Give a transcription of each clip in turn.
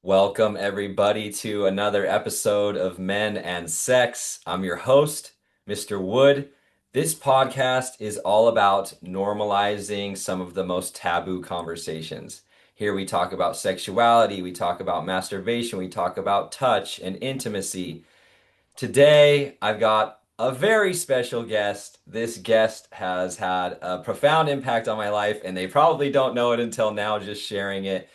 Welcome, everybody, to another episode of Men and Sex. I'm your host, Mr. Wood. This podcast is all about normalizing some of the most taboo conversations. Here we talk about sexuality, we talk about masturbation, we talk about touch and intimacy. Today, I've got a very special guest. This guest has had a profound impact on my life, and they probably don't know it until now, just sharing it.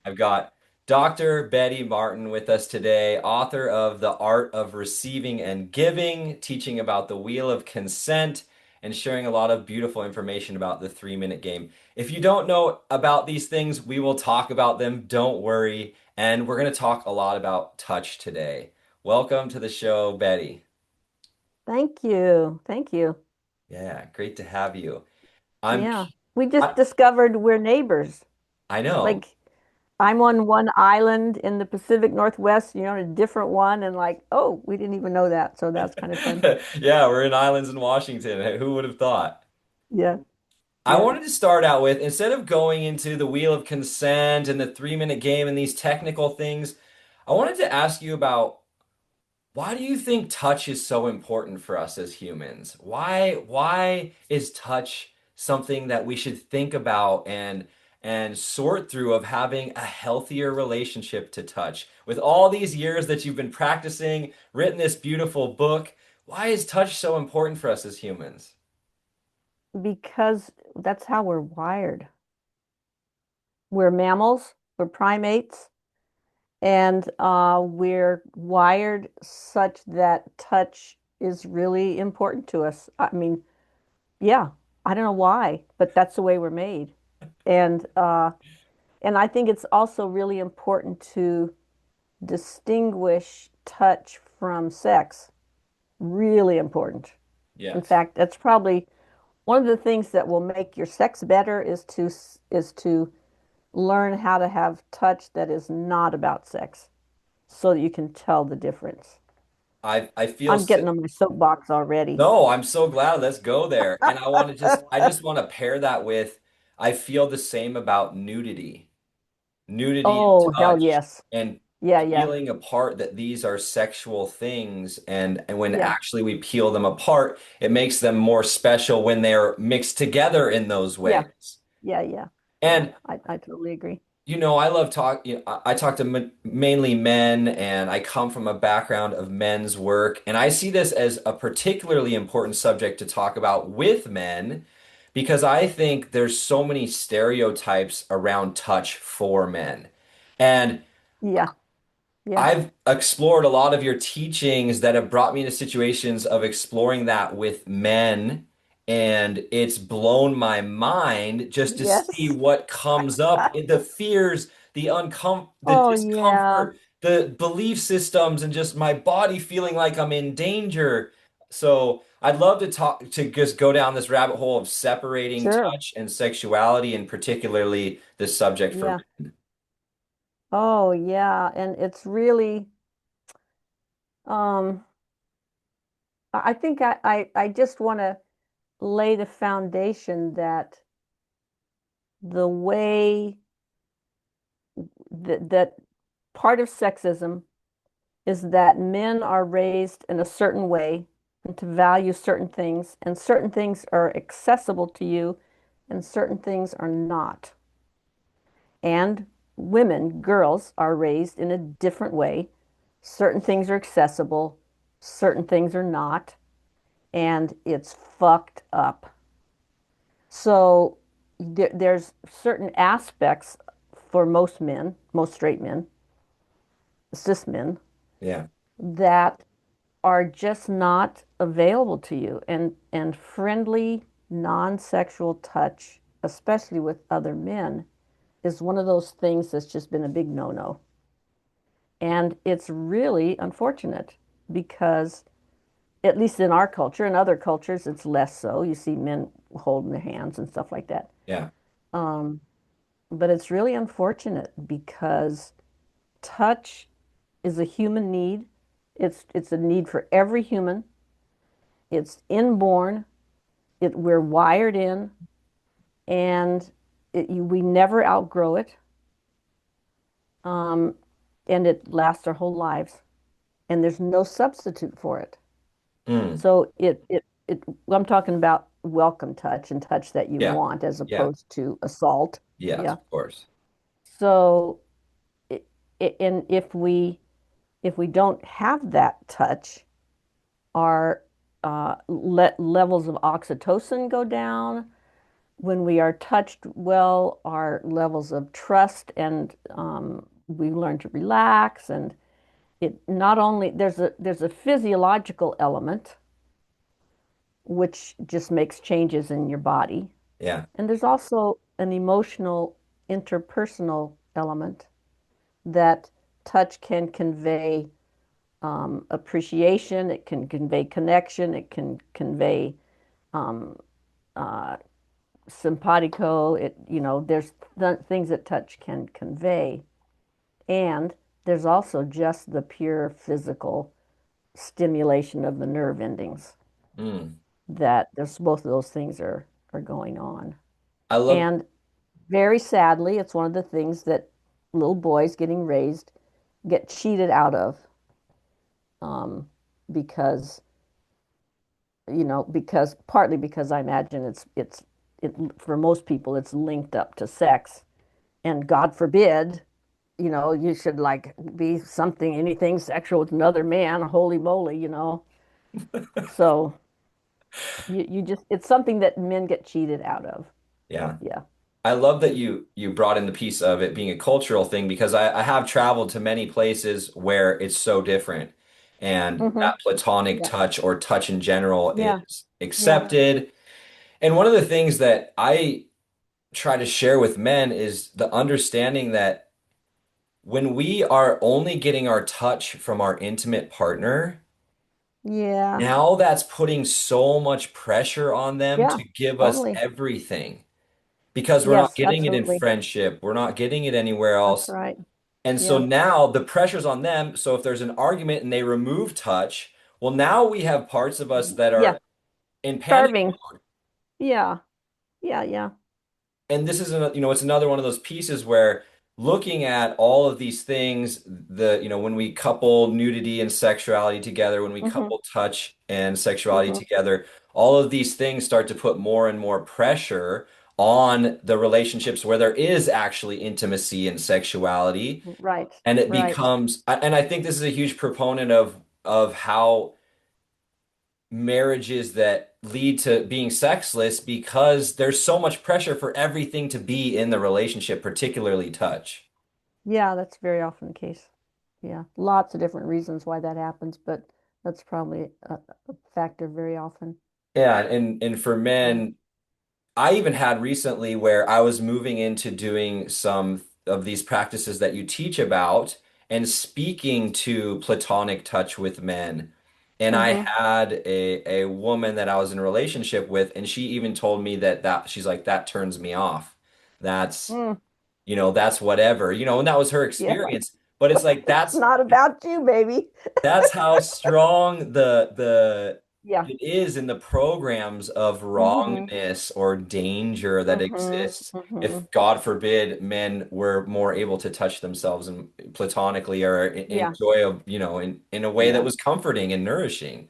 I've got Dr. Betty Martin with us today, author of The Art of Receiving and Giving, teaching about the Wheel of Consent, and sharing a lot of beautiful information about the 3 minute game. If you don't know about these things, we will talk about them. Don't worry. And we're going to talk a lot about touch today. Welcome to the show, Betty. Thank you. Thank you. Yeah, great to have you. I'm, Yeah. We just I, discovered we're neighbors. I know. Like I'm on one island in the Pacific Northwest, you're on a different one, and like, oh, we didn't even know that. So that's kind of fun. Yeah, we're in islands in Washington. Who would have thought? Yeah. I Yeah. wanted to start out with, instead of going into the wheel of consent and the 3 minute game and these technical things, I wanted to ask you about why do you think touch is so important for us as humans? Why is touch something that we should think about and sort through of having a healthier relationship to touch? With all these years that you've been practicing, written this beautiful book, why is touch so important for us as humans? Because that's how we're wired. We're mammals, we're primates, and we're wired such that touch is really important to us. I mean, yeah, I don't know why, but that's the way we're made. And I think it's also really important to distinguish touch from sex. Really important. In Yes. fact, that's probably one of the things that will make your sex better is to learn how to have touch that is not about sex so that you can tell the difference. I feel I'm getting on my soapbox already. No, I'm so glad. Let's go there. And I just want to pair that with, I feel the same about nudity, nudity and Oh, hell touch, yes. and Yeah, yeah. peeling apart that these are sexual things. And when Yeah. actually we peel them apart, it makes them more special when they're mixed together in those Yeah. ways. Yeah, yeah. Yeah. And I totally agree. I love talk. I talk to m mainly men, and I come from a background of men's work, and I see this as a particularly important subject to talk about with men because I think there's so many stereotypes around touch for men. And Yeah. Yeah. I've explored a lot of your teachings that have brought me into situations of exploring that with men, and it's blown my mind just to see Yes. what comes up, the fears, the Oh, yeah. discomfort, the belief systems, and just my body feeling like I'm in danger. So I'd love to talk to just go down this rabbit hole of separating Sure. touch and sexuality, and particularly this subject for Yeah. men. Oh, yeah. And it's really, um, I think I just want to lay the foundation that the way that part of sexism is that men are raised in a certain way and to value certain things are accessible to you, and certain things are not. And women, girls, are raised in a different way. Certain things are accessible, certain things are not, and it's fucked up. So there's certain aspects for most men, most straight men, cis men, Yeah. that are just not available to you. And friendly, non-sexual touch, especially with other men, is one of those things that's just been a big no-no. And it's really unfortunate because, at least in our culture, in other cultures, it's less so. You see men holding their hands and stuff like that. Yeah. Um, but it's really unfortunate because touch is a human need. It's a need for every human. It's inborn. We're wired in, and we never outgrow it. Um, and it lasts their whole lives, and there's no substitute for it. Mm. So I'm talking about welcome touch and touch that you Yeah. want as Yeah. opposed to assault. Yes, Yeah. of course. So it, and if we don't have that touch, our levels of oxytocin go down. When we are touched well, our levels of trust and we learn to relax. And it not only there's a physiological element which just makes changes in your body, Yeah. and there's also an emotional interpersonal element that touch can convey appreciation, it can convey connection, it can convey um, uh, simpatico. There's things that touch can convey, and there's also just the pure physical stimulation of the nerve endings Mm. that there's both of those things are going on. I love, And very sadly, it's one of the things that little boys getting raised get cheated out of um, because because partly because I imagine it for most people it's linked up to sex, and God forbid, you should like be something anything sexual with another man, holy moly. So you just it's something that men get cheated out of. yeah. Yeah. I love that you brought in the piece of it being a cultural thing because I have traveled to many places where it's so different. And Hmm. that platonic Yeah. touch or touch in general Yeah. is Yeah. accepted. And one of the things that I try to share with men is the understanding that when we are only getting our touch from our intimate partner, Yeah. now that's putting so much pressure on them Yeah. to give us Totally. everything because we're not Yes, getting it in absolutely. friendship, we're not getting it anywhere That's else. right. And so Yeah. now the pressure's on them. So if there's an argument and they remove touch, well, now we have parts of us that Yeah. are in panic Starving. mode. Yeah. Yeah. Yeah. And this is, it's another one of those pieces where looking at all of these things, when we couple nudity and sexuality together, when we Hmm. couple touch and sexuality Hmm. together, all of these things start to put more and more pressure on the relationships where there is actually intimacy and sexuality. Right. And it Right. becomes, and I think this is a huge proponent of how marriages that lead to being sexless because there's so much pressure for everything to be in the relationship, particularly touch. Yeah, that's very often the case. Yeah. Lots of different reasons why that happens, but that's probably a factor very often. Yeah, and for Yeah. men, I even had recently where I was moving into doing some of these practices that you teach about and speaking to platonic touch with men. And I Hmm. had a woman that I was in a relationship with, and she even told me that she's like, that turns me off. That's, Mm. that's whatever, and that was her Yeah. experience. But it's like It's not about you, baby. that's how strong the Yeah. it is in the programs of Hmm. wrongness or danger that Hmm. exists. Hmm. If God forbid men were more able to touch themselves and platonically or Yeah. enjoy in a way that Yeah. was comforting and nourishing.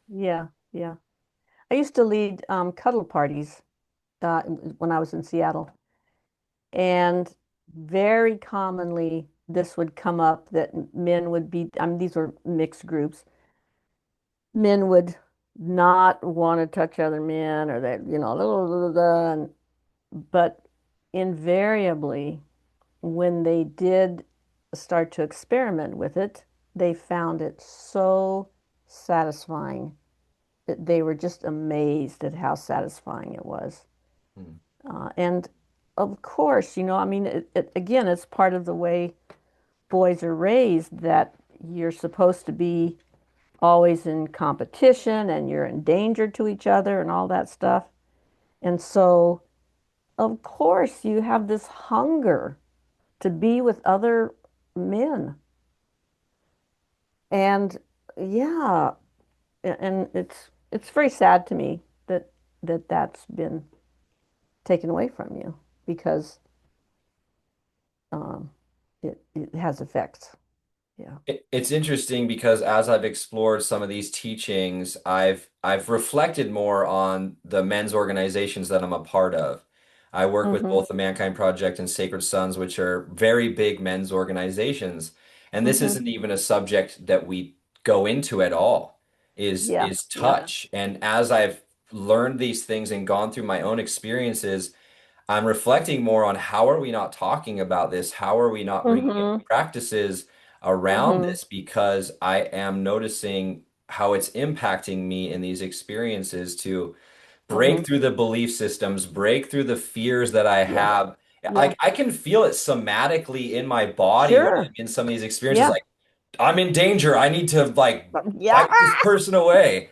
Yeah. Yeah. I used to lead cuddle parties when I was in Seattle. And very commonly, this would come up that men would be, I mean, these were mixed groups. Men would not want to touch other men or that, blah, blah, blah, but invariably, when they did start to experiment with it, they found it so satisfying that they were just amazed at how satisfying it was. Hmm. And of course, I mean, again, it's part of the way boys are raised that you're supposed to be always in competition and you're endangered to each other and all that stuff. And so, of course, you have this hunger to be with other men. And yeah, and it's very sad to me that's been taken away from you because um, it has effects. Yeah. It's interesting because as I've explored some of these teachings, I've reflected more on the men's organizations that I'm a part of. I work with Mm-hmm. both the Mankind Project and Sacred Sons, which are very big men's organizations. And this Mm-hmm. isn't even a subject that we go into at all, Yeah. is Yeah. touch. And as I've learned these things and gone through my own experiences, I'm reflecting more on how are we not talking about this? How are we not bringing in Mm-hmm. practices around Mm-hmm. this? Because I am noticing how it's impacting me in these experiences to break Mm-hmm. through the belief systems, break through the fears that I Yeah. have. Yeah. I can feel it somatically in my body when I'm Sure. in some of these experiences. Yeah. Like, I'm in danger. I need to like Yeah. fight this person away.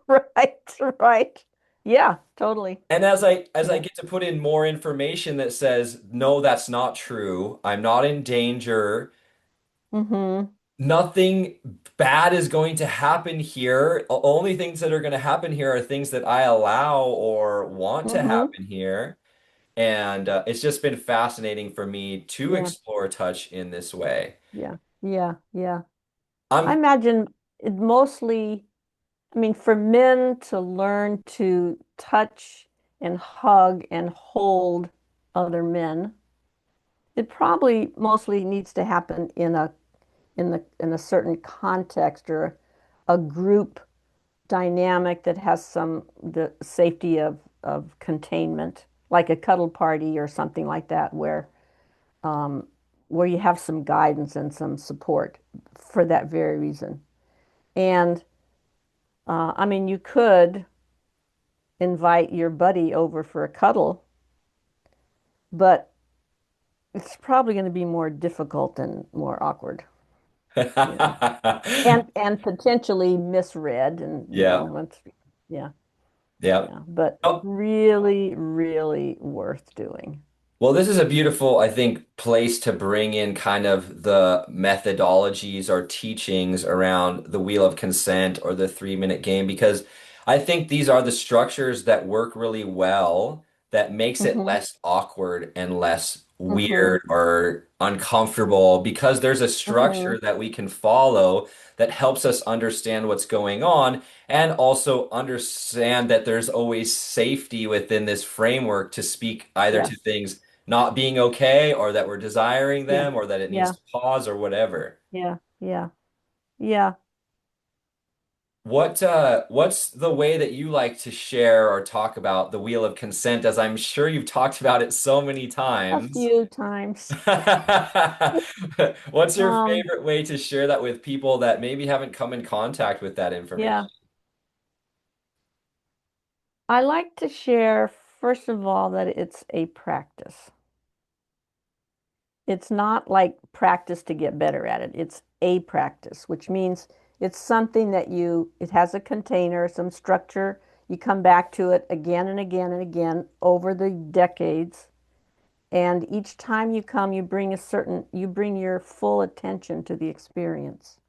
Right. Right. Yeah. Totally. And as I Yeah. get to put in more information that says, no, that's not true. I'm not in danger. Mm-hmm. Nothing bad is going to happen here. Only things that are going to happen here are things that I allow or want to Mm-hmm. happen here. And it's just been fascinating for me to Yeah. explore touch in this way. Yeah. Yeah. Yeah. I I'm imagine it mostly, I mean, for men to learn to touch and hug and hold other men, it probably mostly needs to happen in a certain context or a group dynamic that has some the safety of containment, like a cuddle party or something like that, um, where you have some guidance and some support for that very reason. And I mean, you could invite your buddy over for a cuddle, but it's probably going to be more difficult and more awkward, you know, and potentially misread, and Yeah. once, yeah, Yeah. yeah, but Oh, really, really worth doing. well, this is a beautiful, I think, place to bring in kind of the methodologies or teachings around the wheel of consent or the 3 minute game, because I think these are the structures that work really well that makes it Hmm. less awkward and less Hmm. weird or uncomfortable because there's a Hmm. structure that we can follow that helps us understand what's going on and also understand that there's always safety within this framework to speak either to Yes. things not being okay or that we're desiring Yeah. them or that it needs Yeah. to pause or whatever. Yeah. Yeah. Yeah. What's the way that you like to share or talk about the wheel of consent, as I'm sure you've talked about it so many A times? few times. What's your Um, favorite way to share that with people that maybe haven't come in contact with that yeah. information? I like to share, first of all, that it's a practice. It's not like practice to get better at it. It's a practice, which means it's something that it has a container, some structure. You come back to it again and again and again over the decades. And each time you come, you bring your full attention to the experience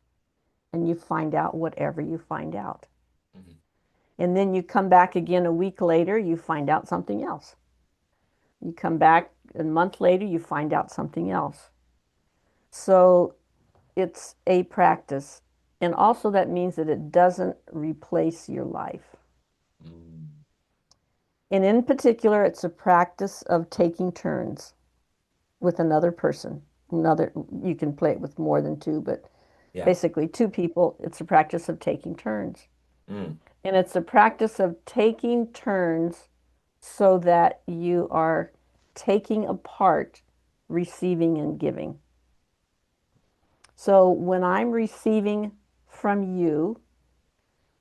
and you find out whatever you find out. Mhm. And then you come back again a week later, you find out something else. You come back a month later, you find out something else. So it's a practice. And also, that means that it doesn't replace your life. Mm. And in particular, it's a practice of taking turns with another person. Another, you can play it with more than two, but Yeah. basically, two people. It's a practice of taking turns. Mm. And it's a practice of taking turns so that you are taking apart receiving and giving. So when I'm receiving from you,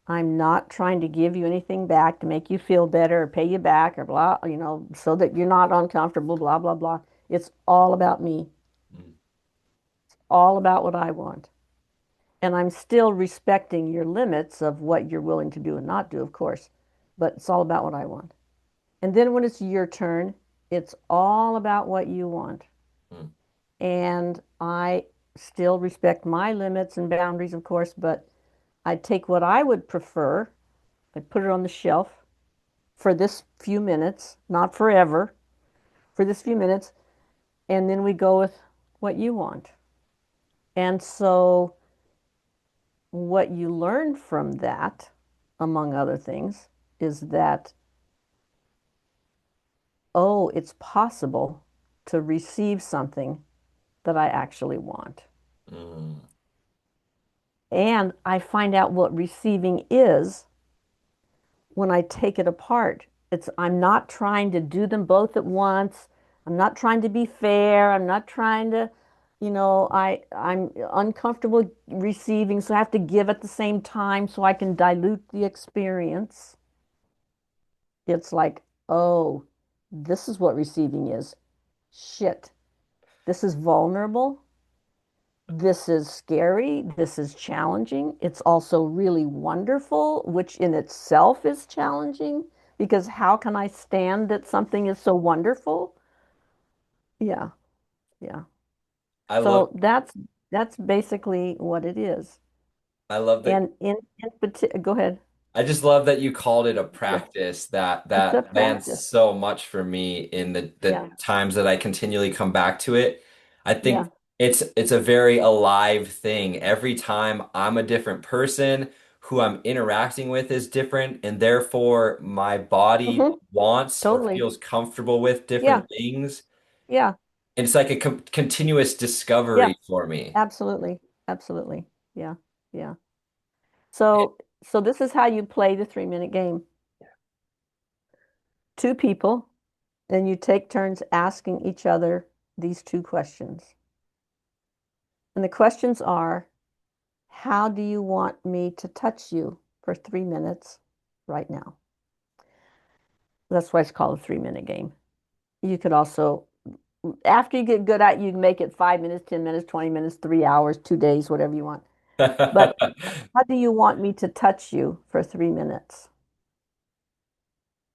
I'm not trying to give you anything back to make you feel better or pay you back or blah, so that you're not uncomfortable, blah, blah, blah. It's all about me, Mm. all about what I want. And I'm still respecting your limits of what you're willing to do and not do, of course, but it's all about what I want. And then when it's your turn, it's all about what you want. Mm. And I still respect my limits and boundaries, of course, but I take what I would prefer, I put it on the shelf for this few minutes, not forever, for this few minutes, and then we go with what you want. And so what you learn from that, among other things, is that, oh, it's possible to receive something that I actually want. Mm. And I find out what receiving is when I take it apart. I'm not trying to do them both at once. I'm not trying to be fair. I'm not trying to, I'm uncomfortable receiving, so I have to give at the same time so I can dilute the experience. It's like, oh, this is what receiving is. Shit. This is vulnerable. This is scary. This is challenging. It's also really wonderful, which in itself is challenging because how can I stand that something is so wonderful? Yeah, yeah. I love So that's basically what it is. I love that. And in particular, go ahead. I just love that you called it a Yeah, practice that it's a lands practice. so much for me in the Yeah, times that I continually come back to it. I think yeah. it's a very alive thing. Every time I'm a different person, who I'm interacting with is different, and therefore my body Hmm. wants or Totally. feels comfortable with Yeah, different things. yeah, It's like a continuous yeah. discovery for me. Absolutely. Absolutely. Yeah, yeah. So this is how you play the 3-minute game. Two people, and you take turns asking each other these two questions. And the questions are, how do you want me to touch you for 3 minutes right now? That's why it's called a 3-minute game. You could also, after you get good at it, you can make it 5 minutes, 10 minutes, 20 minutes, 3 hours, 2 days, whatever you want. But how do you want me to touch you for 3 minutes?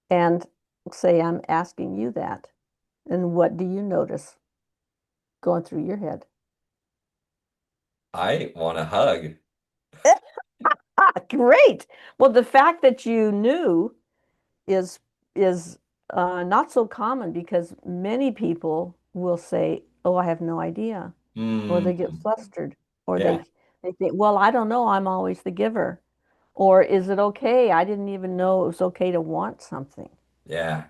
And say I'm asking you that. And what do you notice going through your head? I want a hug. Ah, great. Well, the fact that you knew is is not so common because many people will say, "Oh, I have no idea," or they get Mm, flustered, or yeah, they think, "Well, I don't know. I'm always the giver," or "Is it okay? I didn't even know it was okay to want something." yeah.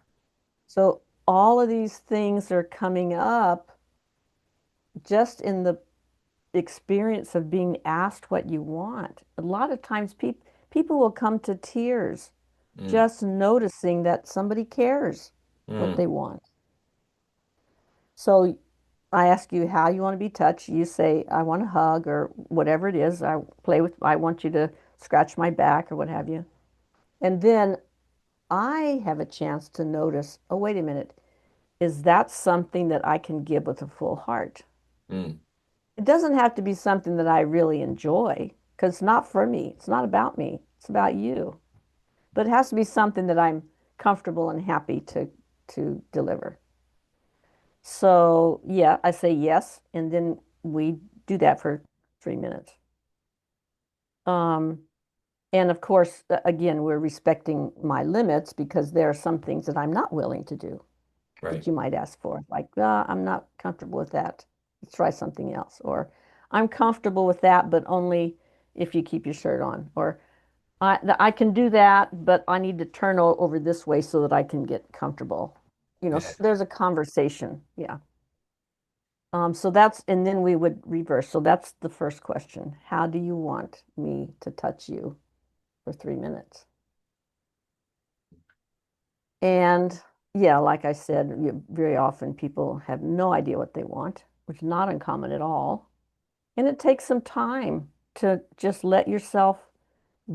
So all of these things are coming up just in the experience of being asked what you want. A lot of times people will come to tears Mm, just noticing that somebody cares what mm, they want. So I ask you how you want to be touched. You say, I want a hug or whatever it is. I want you to scratch my back or what have you. And then I have a chance to notice, oh, wait a minute, is that something that I can give with a full heart? mm, It doesn't have to be something that I really enjoy because it's not for me. It's not about me. It's about you. But it has to be something that I'm comfortable and happy to deliver. So, yeah, I say yes, and then we do that for 3 minutes. Um, and of course, again, we're respecting my limits because there are some things that I'm not willing to do right. that you might ask for. Like, I'm not comfortable with that. Let's try something else. Or I'm comfortable with that, but only if you keep your shirt on. Or I can do that, but I need to turn over this way so that I can get comfortable. Yeah. So there's a conversation. Yeah. So and then we would reverse. So that's the first question. How do you want me to touch you for 3 minutes? And yeah, like I said, very often people have no idea what they want, which is not uncommon at all. And it takes some time to just let yourself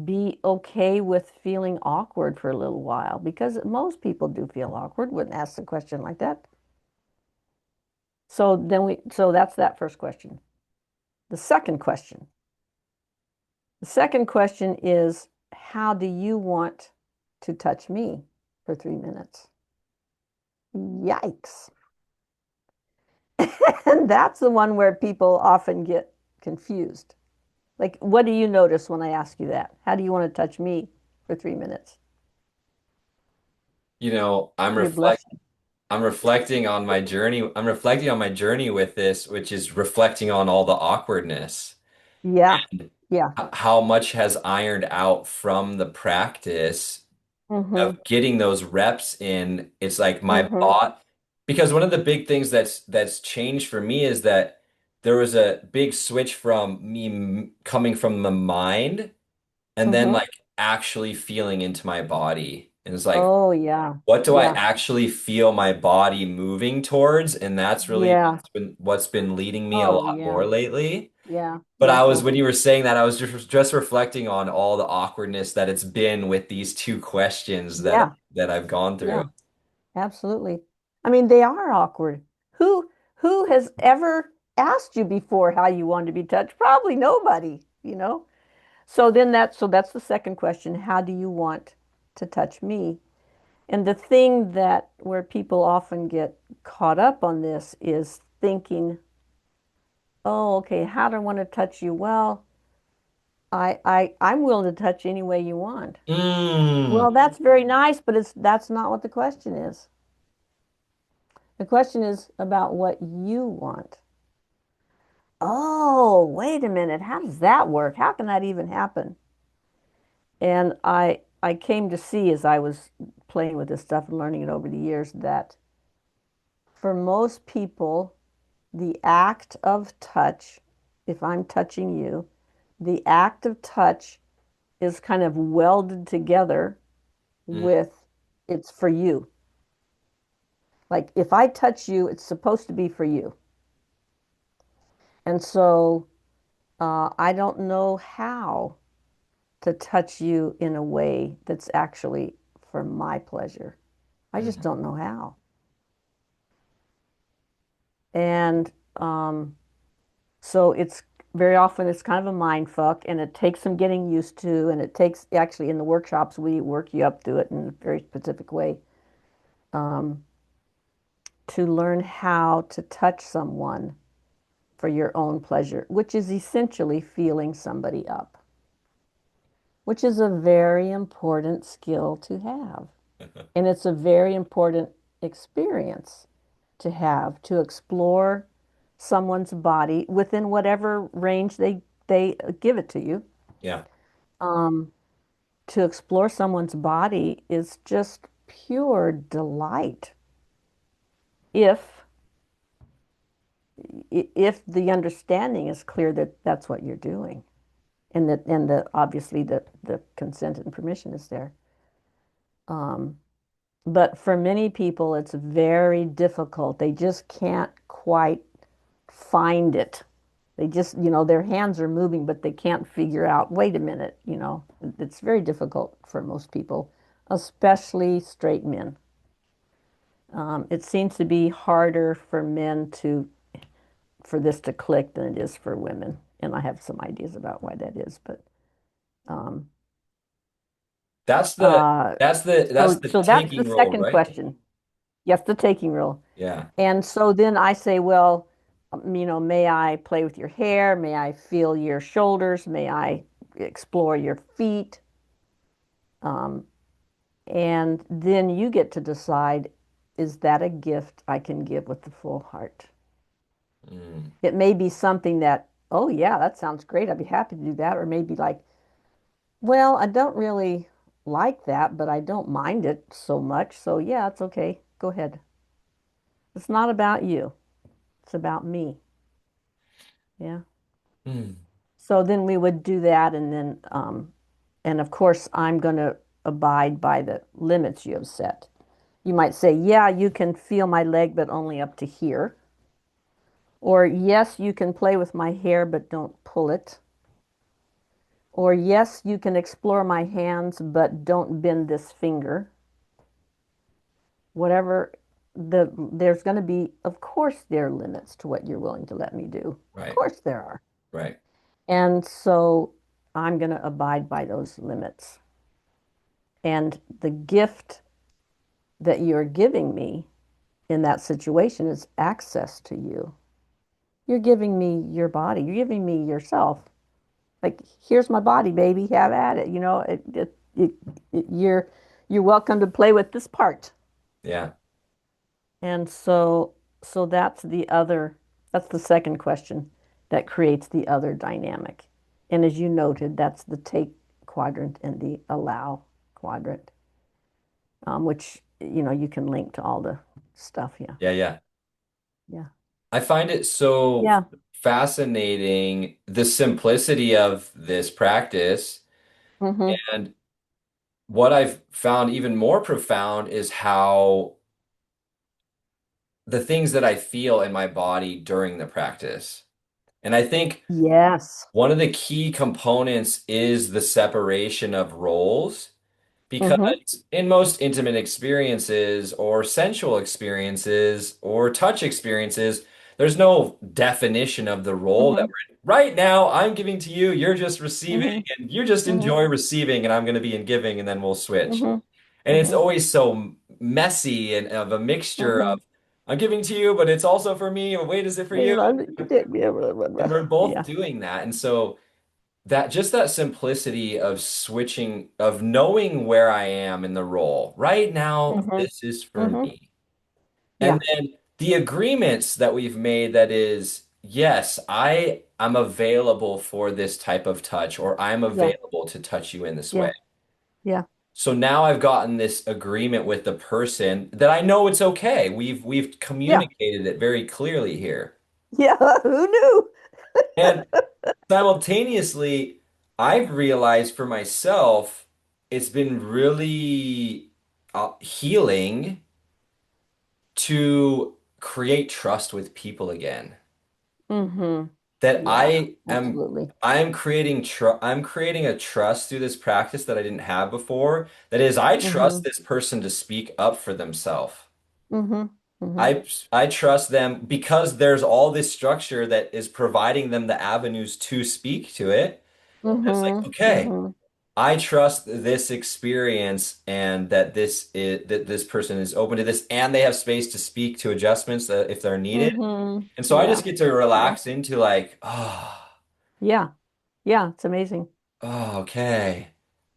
be okay with feeling awkward for a little while because most people do feel awkward when asked a question like that. So that's that first question. The second question. The second question is, how do you want to touch me for 3 minutes? Yikes. And that's the one where people often get confused. Like, what do you notice when I ask you that? How do you want to touch me for 3 minutes? I'm You're blushing. I'm reflecting on my journey. I'm reflecting on my journey with this, which is reflecting on all the awkwardness. Yeah. Yeah. How much has ironed out from the practice of Mm-hmm. getting those reps in. It's like my Mm-hmm. bot, because one of the big things that's changed for me is that there was a big switch from me coming from the mind and then Mm-hmm. like actually feeling into my body. And it's like, Oh yeah. what do I Yeah. actually feel my body moving towards? And that's really Yeah. what's been leading me a Oh lot more yeah. lately. Yeah. But Yeah. when you were saying that, I was just reflecting on all the awkwardness that it's been with these two questions Yeah. that I've gone through. Yeah. Absolutely. I mean, they are awkward. Who has ever asked you before how you want to be touched? Probably nobody, you know? So that's the second question. How do you want to touch me? And the thing that where people often get caught up on this is thinking, oh, okay, how do I want to touch you? Well, I'm willing to touch any way you want. Mm, Well, that's very nice, but that's not what the question is. The question is about what you want. Oh, wait a minute. How does that work? How can that even happen? And I came to see as I was playing with this stuff and learning it over the years that for most people, the act of touch, if I'm touching you, the act of touch is kind of welded together mm, with it's for you. Like if I touch you, it's supposed to be for you. And so I don't know how to touch you in a way that's actually for my pleasure. I just mm. don't know how. And so it's very often it's kind of a mind fuck and it takes some getting used to. And it takes actually in the workshops, we work you up to it in a very specific way um, to learn how to touch someone for your own pleasure, which is essentially feeling somebody up, which is a very important skill to have. And it's a very important experience to have to explore someone's body within whatever range they give it to you. Yeah. Um, to explore someone's body is just pure delight if if the understanding is clear that that's what you're doing and that and the obviously the consent and permission is there. Um, But for many people, it's very difficult. They just can't quite find it. They just, their hands are moving, but they can't figure out, wait a minute, It's very difficult for most people, especially straight men. It seems to be harder for men for this to click than it is for women. And I have some ideas about why that is, but um, That's the uh, that's the so that's the taking role, second right? question. Yes, the taking rule. Yeah. And so then I say, well, may I play with your hair? May I feel your shoulders? May I explore your feet? Um, and then you get to decide, is that a gift I can give with the full heart? Mm, It may be something that, oh, yeah, that sounds great. I'd be happy to do that. Or maybe like, well, I don't really like that, but I don't mind it so much. So, yeah, it's okay. Go ahead. It's not about you, it's about me. Yeah. mm. So then we would do that, and of course, I'm going to abide by the limits you have set. You might say, yeah, you can feel my leg, but only up to here. Or, yes, you can play with my hair, but don't pull it. Or, yes, you can explore my hands, but don't bend this finger. Whatever there's going to be, of course, there are limits to what you're willing to let me do. Of Right. course, there are. Right. And so I'm going to abide by those limits. And the gift that you're giving me in that situation is access to you. You're giving me your body. You're giving me yourself. Like, here's my body, baby. Have at it. You're welcome to play with this part. Yeah. And so that's the second question that creates the other dynamic. And as you noted, that's the take quadrant and the allow quadrant, which, you can link to all the stuff. Yeah. Yeah, yeah. Yeah. I find it so Yeah. fascinating, the simplicity of this practice. Mm-hmm. And what I've found even more profound is how the things that I feel in my body during the practice. And I think Yes. one of the key components is the separation of roles. Mm-hmm. Because in most intimate experiences or sensual experiences or touch experiences, there's no definition of the role that Mm-hmm. we're in. Right now, I'm giving to you, you're just receiving, Mm-hmm. and you just Mm-hmm. enjoy receiving, and I'm going to be in giving, and then we'll switch. Mm-hmm. And it's Mm-hmm. always so messy and of a mixture Mm-hmm. of I'm giving to you, but it's also for me. Wait, is it for you? And we're both Yeah. doing that. And so that just that simplicity of switching, of knowing where I am in the role. Right now, Mm-hmm. this is for Mm-hmm. me. And Yeah. then the agreements that we've made that is, yes, I'm available for this type of touch, or I'm Yeah. available to touch you in this way. Yeah. Yeah. So now I've gotten this agreement with the person that I know it's okay. We've Yeah. communicated it very clearly here. Yeah. Who knew? And simultaneously, I've realized for myself, it's been really healing to create trust with people again. Mm-hmm. That Yeah. Absolutely. I'm creating a trust through this practice that I didn't have before. That is, I trust Mm-hmm. this person to speak up for themselves. Mm-hmm. Mm-hmm. I trust them because there's all this structure that is providing them the avenues to speak to it. It's like, Mm-hmm. okay, Mm-hmm. I trust this experience and that this person is open to this and they have space to speak to adjustments that if they're needed. Mm-hmm. And so I just Yeah. get to Yeah. relax into like, oh, Yeah. Yeah. It's amazing. oh, okay.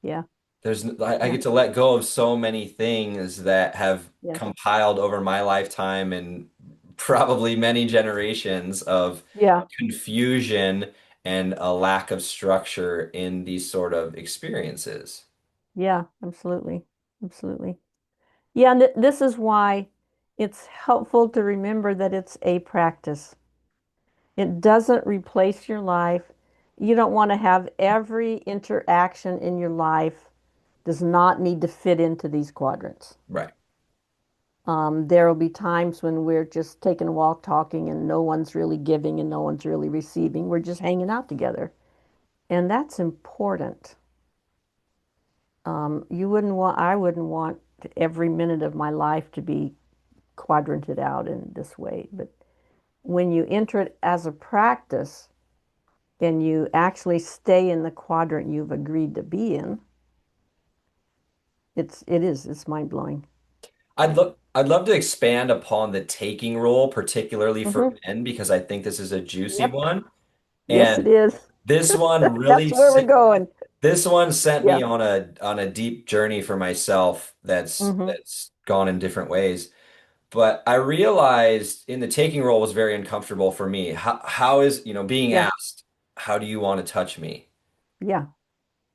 Yeah. I Yeah. get to let go of so many things that have Yes. compiled over my lifetime and probably many generations of Yeah. confusion and a lack of structure in these sort of experiences. Yeah. Absolutely. Absolutely. Yeah. And this is why it's helpful to remember that it's a practice. It doesn't replace your life. You don't want to have every interaction in your life does not need to fit into these quadrants. Right. There will be times when we're just taking a walk, talking, and no one's really giving and no one's really receiving. We're just hanging out together. And that's important. I wouldn't want every minute of my life to be quadranted out in this way. But when you enter it as a practice and you actually stay in the quadrant you've agreed to be in, it's mind blowing. Yeah. I'd love to expand upon the taking role, particularly for Hmm. men, because I think this is a juicy Yep. one. Yes, it And is. this one That's really where we're si- going. this one sent Yeah. me on a deep journey for myself Hmm. that's gone in different ways. But I realized in the taking role was very uncomfortable for me. How is, being Yeah. asked, how do you want to touch me? Yeah.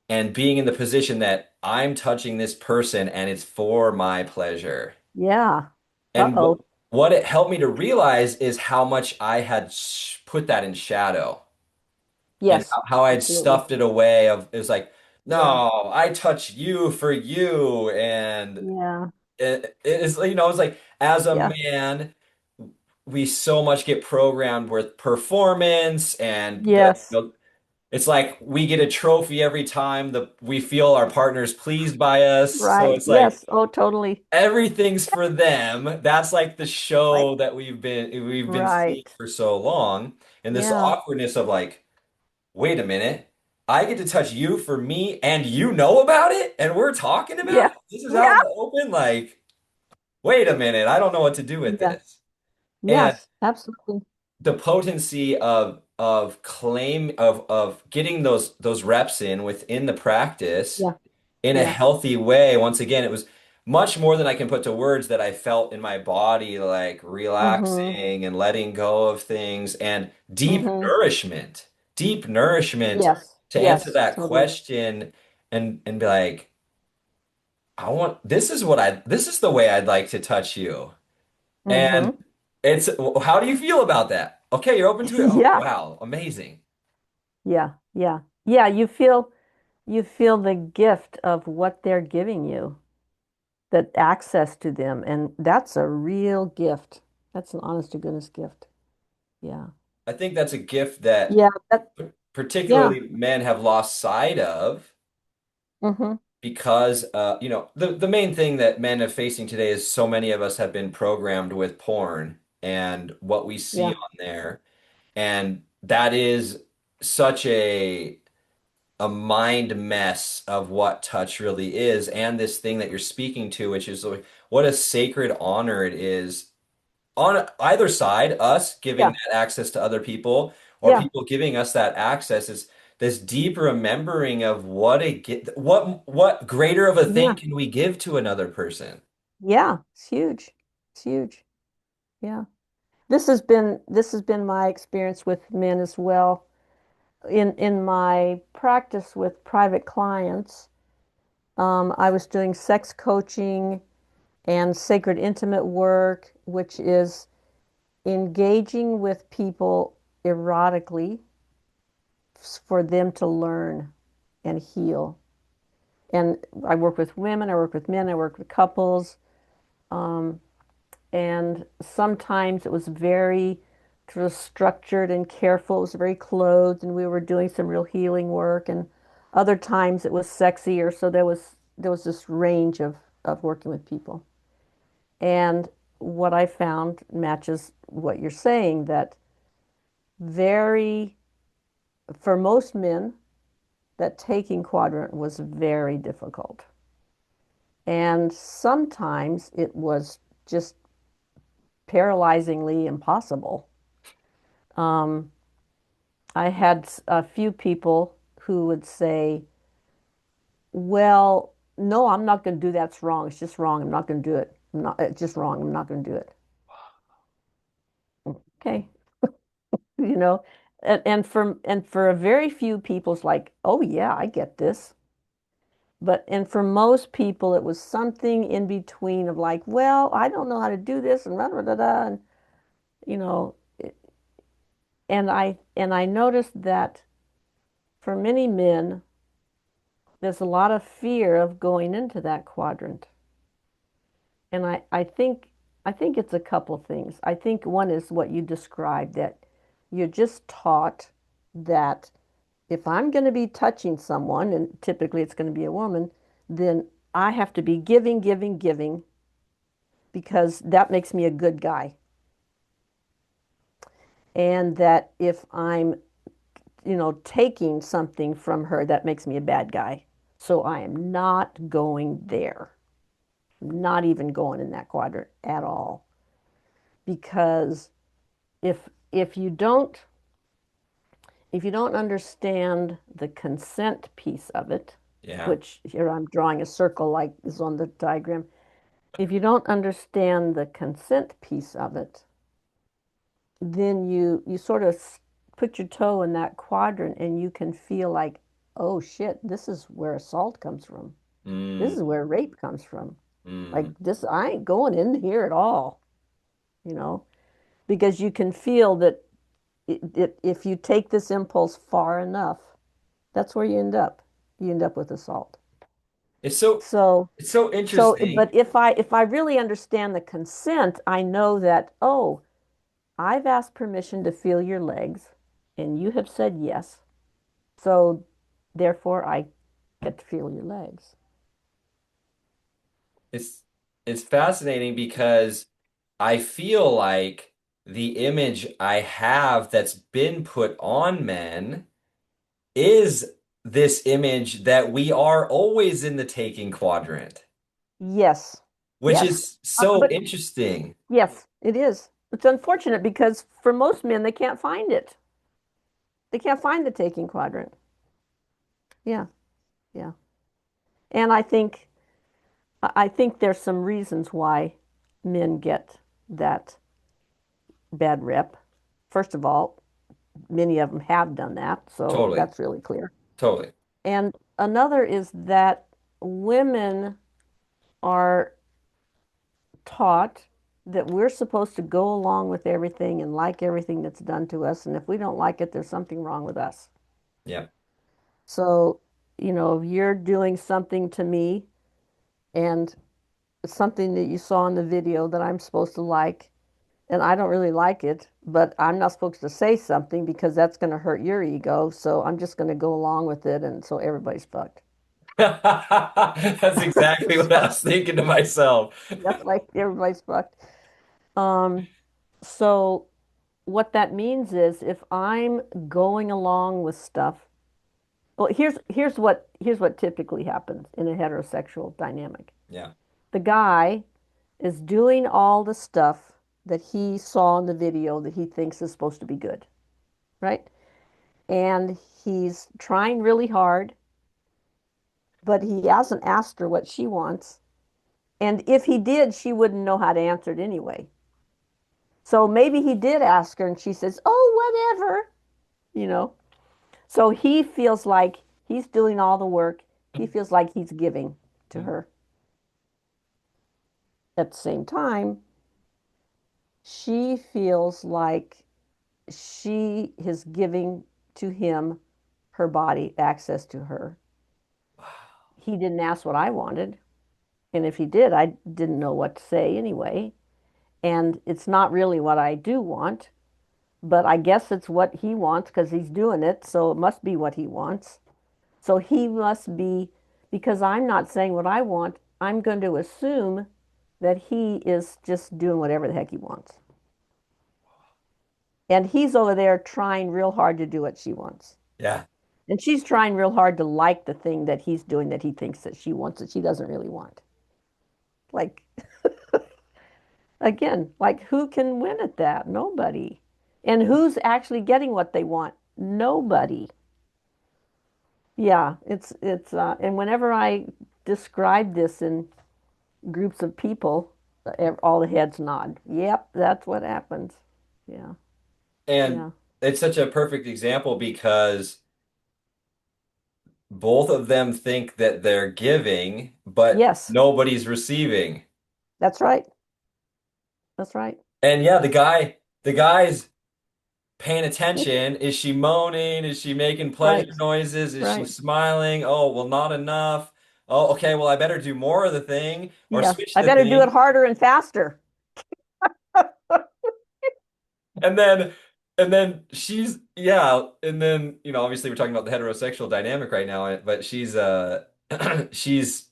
And being in the position that I'm touching this person and it's for my pleasure. Yeah. And Uh-oh. what it helped me to realize is how much I had put that in shadow and Yes. how I'd Absolutely. stuffed it away of it was like, Yeah. no, I touch you for you. And Yeah. it's, it's like as a Yeah. man, we so much get programmed with performance and Yes. it's like we get a trophy every time we feel our partner's pleased by us. So Right. it's like Yes. Oh, totally. everything's for them. That's like the Like, show that we've been seeing right. for so long. And this Yeah. awkwardness of like, wait a minute, I get to touch you for me and you know about it and we're talking about Yeah. it. This is out in Yeah. the open. Like, wait a minute, I don't know what to do with Yeah. this. And Yes. Absolutely. the potency of getting those reps in within the practice Yeah. in a Yeah. healthy way. Once again, it was much more than I can put to words that I felt in my body, like Mm-hmm. relaxing and letting go of things and Mm-hmm. deep nourishment Yes. to answer Yes. that Totally. question and be like, this is the way I'd like to touch you. And Mm-hmm. it's, how do you feel about that? Okay, you're open to it. Oh, Yeah. wow, amazing. Yeah. Yeah. Yeah. You feel the gift of what they're giving you, that access to them, and that's a real gift. That's an honest to goodness gift. Yeah. I think that's a gift that Yeah. Yeah. particularly men have lost sight of Mm-hmm. because the main thing that men are facing today is so many of us have been programmed with porn and what we see Yeah. on there, and that is such a mind mess of what touch really is, and this thing that you're speaking to, which is like what a sacred honor it is on either side, us giving Yeah. that access to other people or Yeah. people giving us that access, is this deep remembering of what greater of a thing Yeah. can we give to another person. Yeah. It's huge. It's huge. Yeah. This has been my experience with men as well. In my practice with private clients, I was doing sex coaching and sacred intimate work, which is engaging with people erotically for them to learn and heal. And I work with women, I work with men, I work with couples. Um, and sometimes it was very sort of structured and careful. It was very clothed, and we were doing some real healing work. And other times it was sexier. So there was this range of working with people. And what I found matches what you're saying, that very, for most men, that taking quadrant was very difficult. And sometimes it was just paralyzingly impossible. Um, I had a few people who would say, well, no, I'm not going to do that. It's wrong. It's just wrong. I'm not going to do it. It's just wrong. I'm not going to do it. Okay. You know, and for a very few people, it's like, oh yeah, I get this. And for most people, it was something in between of like, well, I don't know how to do this and and you know, and I noticed that for many men, there's a lot of fear of going into that quadrant. And I think it's a couple things. I think one is what you described, that you're just taught that if I'm going to be touching someone, and typically it's going to be a woman, then I have to be giving, giving, giving, because that makes me a good guy. And that if I'm taking something from her, that makes me a bad guy. So I am not going there. I'm not even going in that quadrant at all. Because if you don't if you don't understand the consent piece of it, Yeah. which here I'm drawing a circle like is on the diagram, if you don't understand the consent piece of it, then you sort of put your toe in that quadrant and you can feel like, oh shit, this is where assault comes from. This Mm, is where rape comes from. Like mm. this, I ain't going in here at all, you know, because you can feel that if you take this impulse far enough, that's where you end up. You end up with assault. It's so So, it's so but interesting. if I really understand the consent, I know that, oh, I've asked permission to feel your legs, and you have said yes. So, therefore, I get to feel your legs. It's it's fascinating because I feel like the image I have that's been put on men is this image that we are always in the taking quadrant, Yes, which yes, is so but interesting. yes, it is. It's unfortunate because for most men, they can't find it. They can't find the taking quadrant. Yeah, yeah. And I think I think there's some reasons why men get that bad rep. First of all, many of them have done that, so Totally. that's really clear. Totally. And another is that women are taught that we're supposed to go along with everything and like everything that's done to us. And if we don't like it, there's something wrong with us. Yeah. So, if you're doing something to me and something that you saw in the video that I'm supposed to like, and I don't really like it, but I'm not supposed to say something because that's going to hurt your ego. So I'm just going to go along with it. And so everybody's fucked. That's exactly what I So was thinking to myself. that's like everybody's fucked. Um, so what that means is if I'm going along with stuff, well, here's what typically happens in a heterosexual dynamic. Yeah. The guy is doing all the stuff that he saw in the video that he thinks is supposed to be good, right? And he's trying really hard, but he hasn't asked her what she wants. And if he did, she wouldn't know how to answer it anyway. So maybe he did ask her and she says, "Oh, whatever," you know. So he feels like he's doing all the work. He feels like he's giving to her. At the same time, she feels like she is giving to him her body, access to her. He didn't ask what I wanted. And if he did, I didn't know what to say anyway. And it's not really what I do want, but I guess it's what he wants because he's doing it. So it must be what he wants. So he must be, because I'm not saying what I want, I'm going to assume that he is just doing whatever the heck he wants. And he's over there trying real hard to do what she wants. Yeah. And she's trying real hard to like the thing that he's doing that he thinks that she wants that she doesn't really want. Like, again, like who can win at that? Nobody. And who's actually getting what they want? Nobody. Yeah, and whenever I describe this in groups of people, all the heads nod. Yep, that's what happens. Yeah, And yeah. it's such a perfect example because both of them think that they're giving, but Yes, nobody's receiving. that's right. That's right. And yeah, the guy's paying attention. Is she moaning? Is she making pleasure Right, noises? Is she right. smiling? Oh, well, not enough. Oh, okay, well, I better do more of the thing or Yeah, switch I the better do it thing. harder and faster. And then she's yeah, and then obviously we're talking about the heterosexual dynamic right now, but she's she's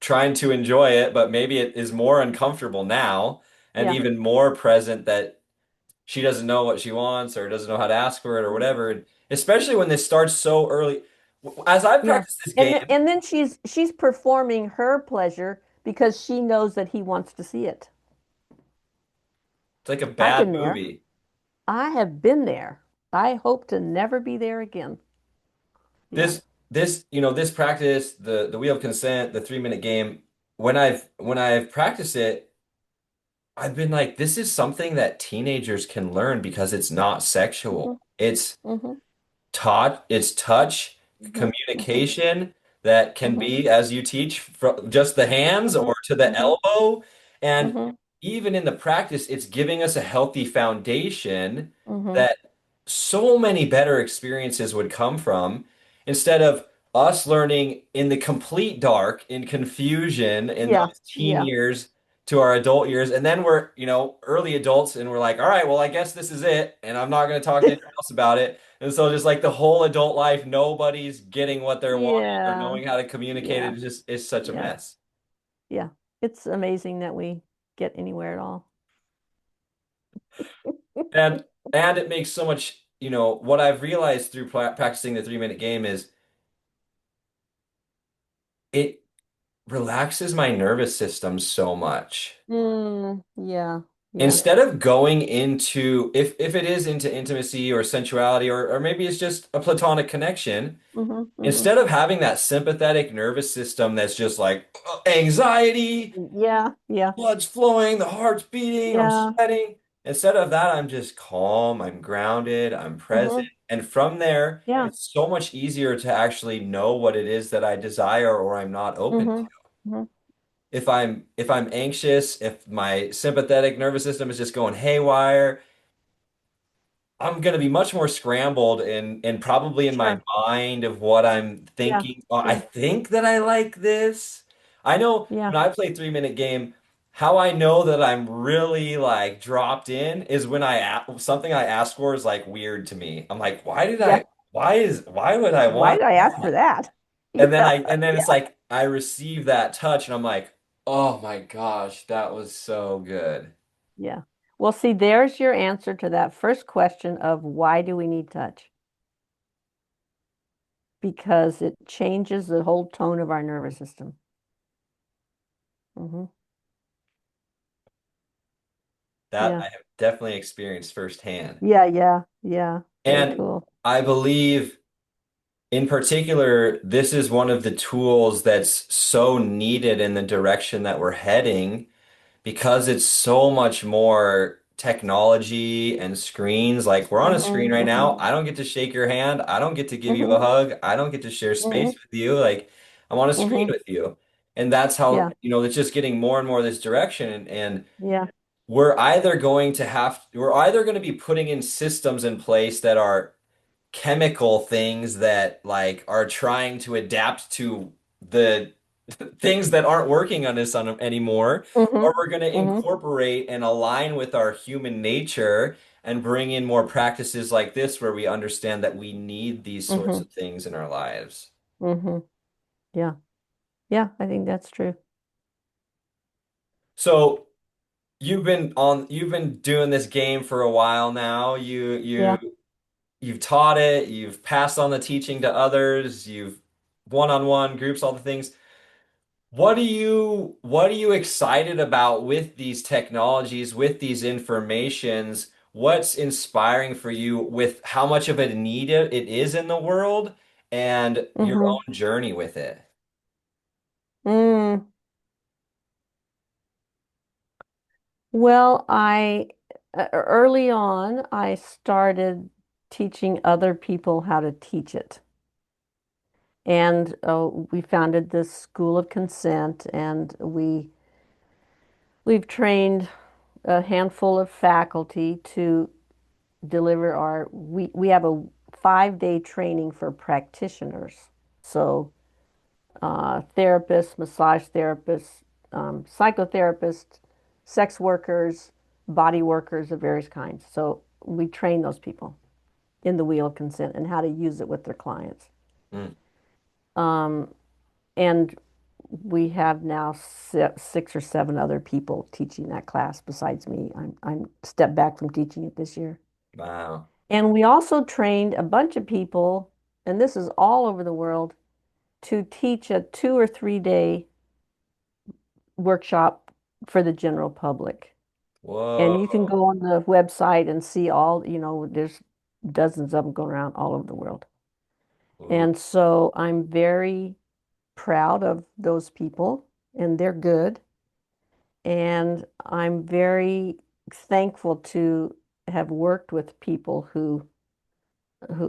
trying to enjoy it, but maybe it is more uncomfortable now and Yeah. even more present that she doesn't know what she wants or doesn't know how to ask for it or whatever. And especially when this starts so early. As I Yeah. practice this And game, th and then she's performing her pleasure because she knows that he wants to see it. it's like a I've bad been there. movie. I have been there. I hope to never be there again. Yeah. This practice, the wheel of consent, the 3 minute game, when I've practiced it, I've been like, this is something that teenagers can learn because it's not Hmm. sexual. It's Hmm. taught, it's touch, Hmm. Hmm. communication that can Hmm. be, as you teach, from just the hands Hmm. or to the Hmm. elbow. And Hmm. even in the practice, it's giving us a healthy foundation Hmm. that so many better experiences would come from instead of us learning in the complete dark, in confusion in Yeah. those teen Yeah. years to our adult years. And then we're, early adults and we're like, all right, well, I guess this is it. And I'm not going to talk to anyone else about it. And so just like the whole adult life, nobody's getting what they're wanting or Yeah. knowing how to communicate Yeah. it. It's such a Yeah. mess. Yeah. It's amazing that we get anywhere at all. And it makes so much, what I've realized through practicing the 3 minute game is it relaxes my nervous system so much. Yeah. Yeah. instead of going into if it is into intimacy or sensuality or maybe it's just a platonic connection, Hmm. Hmm. instead of having that sympathetic nervous system that's just like anxiety, Yeah. Yeah. blood's flowing, the heart's beating, I'm Yeah. sweating. Instead of that, I'm just calm, I'm grounded, I'm present. Hmm. And from there, Yeah. it's so much easier to actually know what it is that I desire or I'm not open Hmm. to. Hmm. If I'm anxious, if my sympathetic nervous system is just going haywire, I'm going to be much more scrambled and probably in my Sure. mind of what I'm Yeah. thinking. Oh, I Yeah. think that I like this. I know Yeah. when I play 3 minute game, how I know that I'm really like dropped in is when something I ask for is like weird to me. I'm like, Yeah. why would I Why want did I ask for that? that? And then Yeah. it's Yeah. like I receive that touch and I'm like, oh my gosh, that was so good. Yeah. Well, see, there's your answer to that first question of why do we need touch? Because it changes the whole tone of our nervous system. Hmm. That I Yeah. have definitely experienced firsthand. Yeah. Yeah. Yeah. Very And cool. I believe, in particular, this is one of the tools that's so needed in the direction that we're heading because it's so much more technology and screens. Like, we're on a screen Hmm. right now. Hmm. I don't get to shake your hand. I don't get to give you a Hmm. hug. I don't get to share space Hmm. with you. Like, I'm on a screen Hmm. with you. And that's how, Yeah. it's just getting more and more this direction. And Yeah. we're either going to be putting in systems in place that are chemical things that like are trying to adapt to the things that aren't working on us anymore, or Hmm. we're going to Hmm. incorporate and align with our human nature and bring in more practices like this where we understand that we need these sorts Hmm. of things in our lives. Hmm. Yeah. Yeah. I think that's true. So you've been doing this game for a while now. Yeah. You've taught it, you've passed on the teaching to others, you've one-on-one groups, all the things. What are you excited about with these technologies, with these informations? What's inspiring for you with how much of a need it is in the world and your Hmm. own journey with it? Mm. Well, early on, I started teaching other people how to teach it. And we founded this school of consent, and we've trained a handful of faculty to deliver we have a 5-day training for practitioners. So therapists, massage therapists, psychotherapists, sex workers, body workers of various kinds. So we train those people in the wheel of consent and how to use it with their clients. Mm, Um, and we have now 6 or 7 other people teaching that class besides me. I'm stepped back from teaching it this year. wow. And we also trained a bunch of people, and this is all over the world, to teach a 2 or 3 day workshop for the general public. And you can Whoa. go on the website and see there's dozens of them going around all over the world. Ooh, And so I'm very proud of those people, and they're good. And I'm very thankful to have worked with people who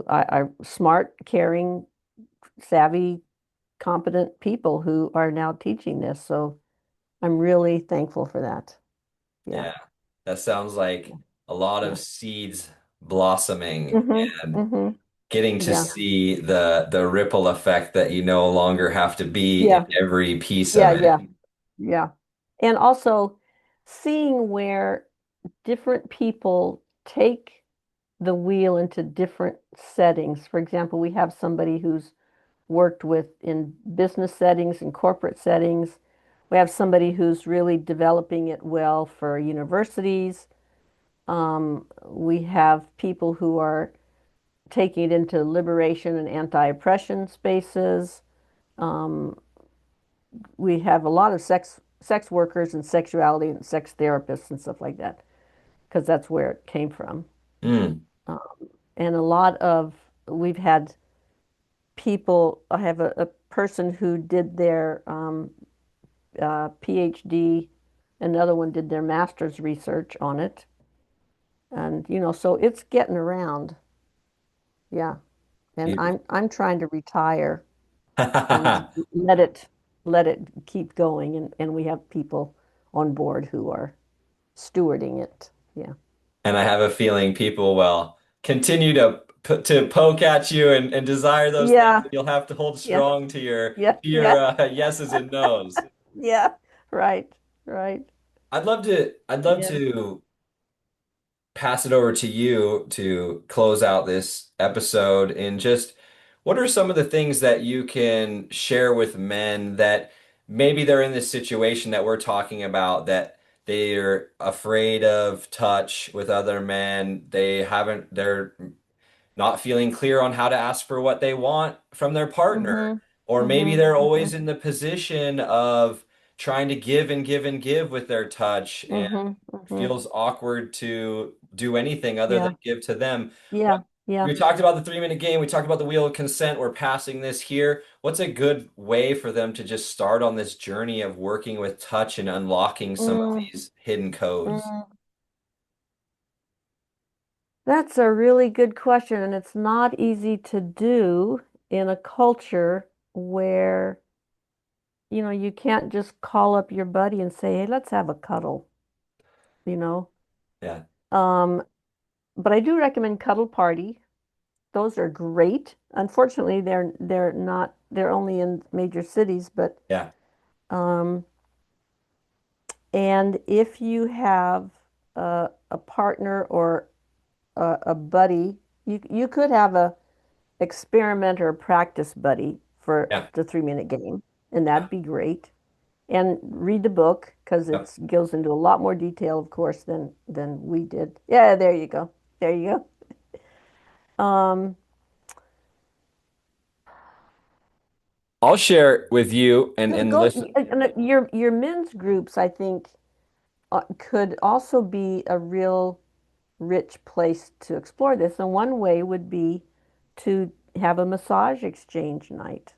are smart, caring, savvy, competent people who are now teaching this. So I'm really thankful for that. Yeah. yeah. That sounds like Yeah. a lot of Yeah. seeds blossoming Hmm. and Hmm. getting to Yeah. see the ripple effect that you no longer have to be in Yeah. every piece Yeah. of it. Yeah. Yeah. And also seeing where different people take the wheel into different settings. For example, we have somebody who's worked with in business settings and corporate settings. We have somebody who's really developing it well for universities. We have people who are taking it into liberation and anti-oppression spaces. Um, we have a lot of sex workers and sexuality and sex therapists and stuff like that. because that's where it came from. Mm. Um, and a lot of we've had people. I have a person who did their PhD, another one did their master's research on it, and so it's getting around. Yeah, and Beautiful. I'm trying to retire and let it keep going, and we have people on board who are stewarding it. Yeah. And I have a feeling people will continue to poke at you and desire those things, Yeah. and you'll have to hold Yeah. strong to your Yeah. to your Yeah. yeses and nos. Yeah. Right. Right. I'd love Yeah. to pass it over to you to close out this episode and just what are some of the things that you can share with men that maybe they're in this situation that we're talking about that they're afraid of touch with other men. They're not feeling clear on how to ask for what they want from their partner. Mm-hmm. Or maybe Mm-hmm. they're Mm-hmm. always in the position of trying to give and give and give with their touch and Mm-hmm. Mm-hmm. feels awkward to do anything other than Yeah. give to them. What Yeah. Yeah. we talked about the 3 minute game, we talked about the wheel of consent. We're passing this here. What's a good way for them to just start on this journey of working with touch and unlocking some of Mm, these hidden codes? mm. That's a really good question, and it's not easy to do in a culture where, you can't just call up your buddy and say, "Hey, let's have a cuddle," you know. Yeah, Um, but I do recommend Cuddle Party. Those are great. Unfortunately, they're only in major cities, but yeah, um, and if you have a partner or a buddy, you could have a experiment or practice buddy for yeah, the 3 minute game, and yeah, that'd be great. And read the book because yep. it goes into a lot more detail, of course, than we did. Yeah, there you go. There you go. I'll share with you and Go listen. and your men's groups, I think, could also be a real rich place to explore this. And one way would be to have a massage exchange night.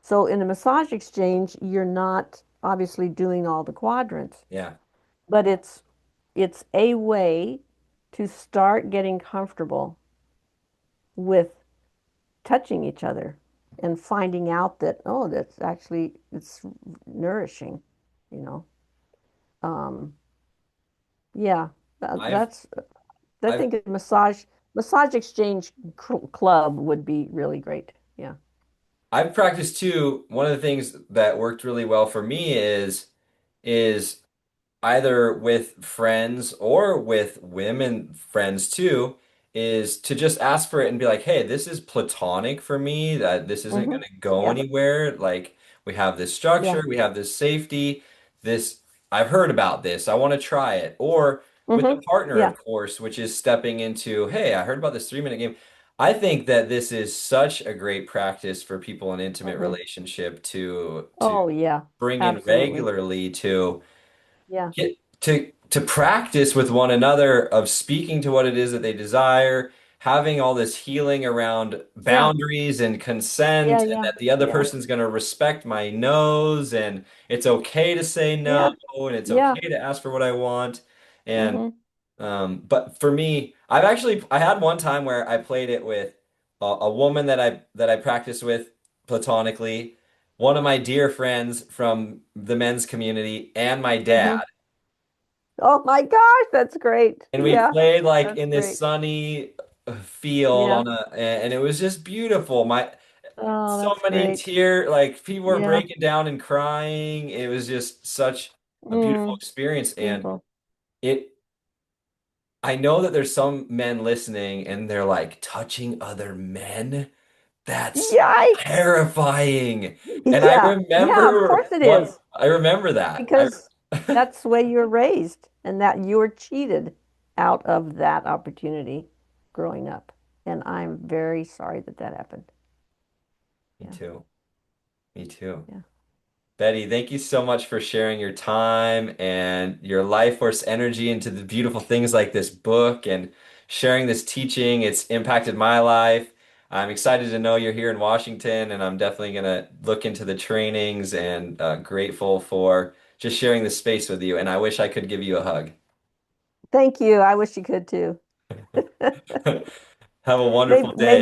So in a massage exchange, you're not obviously doing all the quadrants, Yeah. but it's a way to start getting comfortable with touching each other and finding out that, oh, it's nourishing, you know. Um, yeah, I've that's I I've think a massage exchange club would be really great. Yeah. I've practiced too. One of the things that worked really well for me is either with friends or with women friends too, is to just ask for it and be like, hey, this is platonic for me, that this isn't Hmm. going to go Yeah. anywhere. Like, we have this Yeah. structure, we have this safety, this, I've heard about this, I want to try it. Or with Hmm. a partner, Yeah. of course, which is stepping into, hey, I heard about this 3 minute game. I think that this is such a great practice for people in intimate Hmm. relationship to Oh, yeah. bring in Absolutely. regularly to Yeah. get to practice with one another of speaking to what it is that they desire, having all this healing around Yeah. boundaries and consent, Yeah. and Yeah. that the other Yeah. person's going to respect my no's, and it's okay to say no, Yeah. and it's Yeah. okay to ask for what I want. And Hmm. but for me, I had one time where I played it with a woman that I practiced with platonically, one of my dear friends from the men's community, and my dad. Hmm. Oh my gosh, that's great. And we Yeah. played like That's in this great. sunny field Yeah. on and it was just beautiful. Oh, So that's many great. like people were Yeah. breaking down and crying. It was just such a beautiful Mm, experience. And beautiful. it, I know that there's some men listening and they're like, touching other men? That's Yikes. terrifying. And Yeah. Yeah, of course it is. I remember that. Because that's the way you were raised and that you were cheated out of that opportunity growing up. And I'm very sorry that that happened. Me Yeah. too. Me too. Yeah. Betty, thank you so much for sharing your time and your life force energy into the beautiful things like this book and sharing this teaching. It's impacted my life. I'm excited to know you're here in Washington, and I'm definitely going to look into the trainings and grateful for just sharing this space with you. And I wish I could give you a hug. Thank you. I wish you could too. Have a Maybe wonderful day.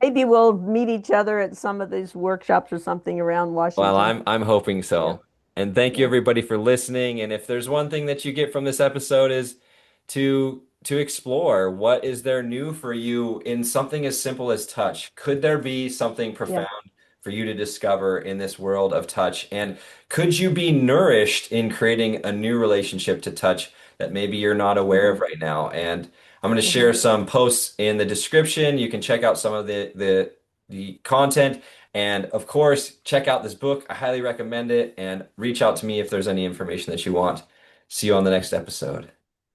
maybe we'll meet each other at some of these workshops or something around Well, Washington. I'm hoping Yeah. so. And thank you Yeah. everybody for listening. And if there's one thing that you get from this episode is to explore what is there new for you in something as simple as touch. Could there be something Yeah. profound for you to discover in this world of touch? And could you be nourished in creating a new relationship to touch that maybe you're not aware Hmm. of right now? And I'm going to Hmm. share some posts in the description. You can check out some of the content. And of course, check out this book. I highly recommend it and reach out to me if there's any information that you want. See you on the next episode.